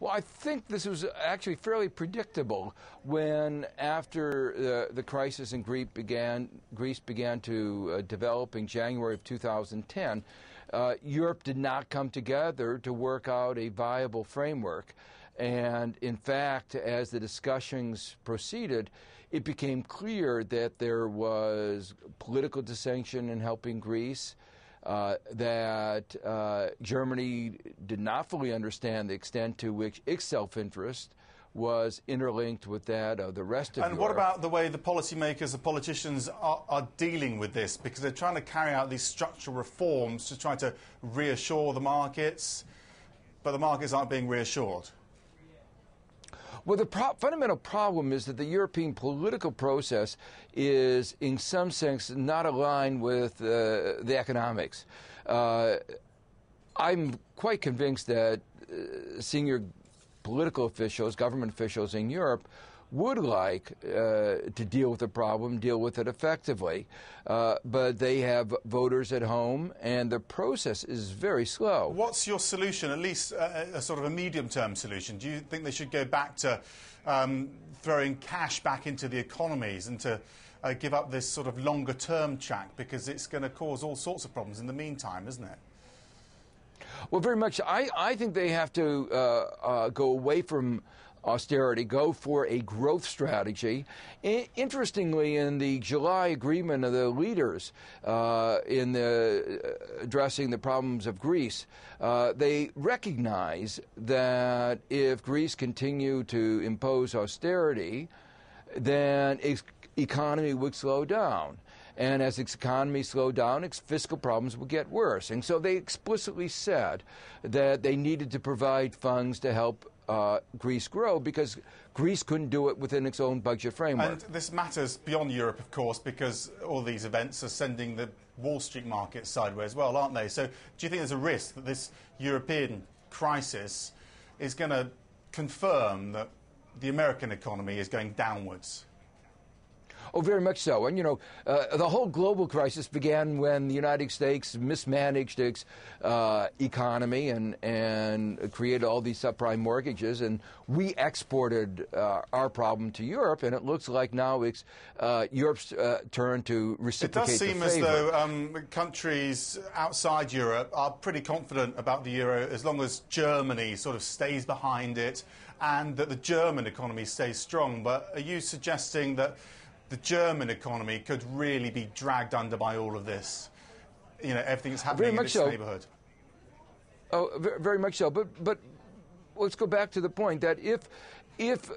Well, I think this was actually fairly predictable when, after the crisis in Greece began to develop in January of 2010, Europe did not come together to work out a viable framework. And in fact, as the discussions proceeded, it became clear that there was political dissension in helping Greece, that Germany did not fully understand the extent to which its self-interest was interlinked with that of the rest of Europe. And what about the way the policymakers, the politicians are dealing with this? Because they're trying to carry out these structural reforms to try to reassure the markets, but the markets aren't being reassured. Well, the fundamental problem is that the European political process is, in some sense, not aligned with the economics. I'm quite convinced that senior political officials, government officials in Europe, would like to deal with the problem, deal with it effectively. But they have voters at home, and the process is very slow. What's your solution, at least a sort of a medium-term solution? Do you think they should go back to throwing cash back into the economies and to give up this sort of longer-term track, because it's going to cause all sorts of problems in the meantime, isn't it? Well, very much. I think they have to go away from austerity, go for a growth strategy. Interestingly, in the July agreement of the leaders in addressing the problems of Greece, they recognize that if Greece continued to impose austerity, then its economy would slow down. And as its economy slowed down, its fiscal problems would get worse. And so they explicitly said that they needed to provide funds to help Greece grow, because Greece couldn't do it within its own budget framework. And this matters beyond Europe, of course, because all these events are sending the Wall Street market sideways as well, aren't they? So do you think there's a risk that this European crisis is going to confirm that the American economy is going downwards? Oh, very much so. And, you know, the whole global crisis began when the United States mismanaged its economy and created all these subprime mortgages. And we exported our problem to Europe, and it looks like now it's Europe's turn to reciprocate the favor. It does seem as though countries outside Europe are pretty confident about the euro as long as Germany sort of stays behind it and that the German economy stays strong. But are you suggesting that the German economy could really be dragged under by all of this? You know, everything that's happening in this neighbourhood. Oh, very much so. But let's go back to the point that if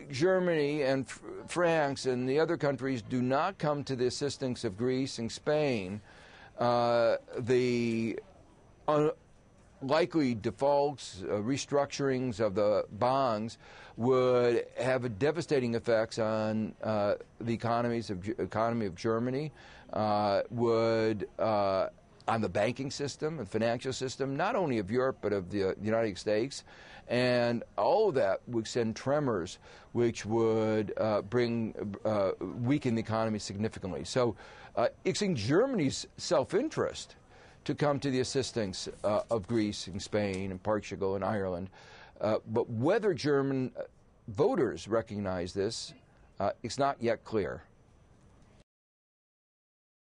Germany and France and the other countries do not come to the assistance of Greece and Spain, the likely defaults, restructurings of the bonds would have devastating effects on the economy of Germany, would on the banking system and financial system, not only of Europe but of the United States, and all of that would send tremors, which would weaken the economy significantly. So it's in Germany's self-interest to come to the assistance of Greece and Spain and Portugal and Ireland. But whether German voters recognize this, it's not yet clear.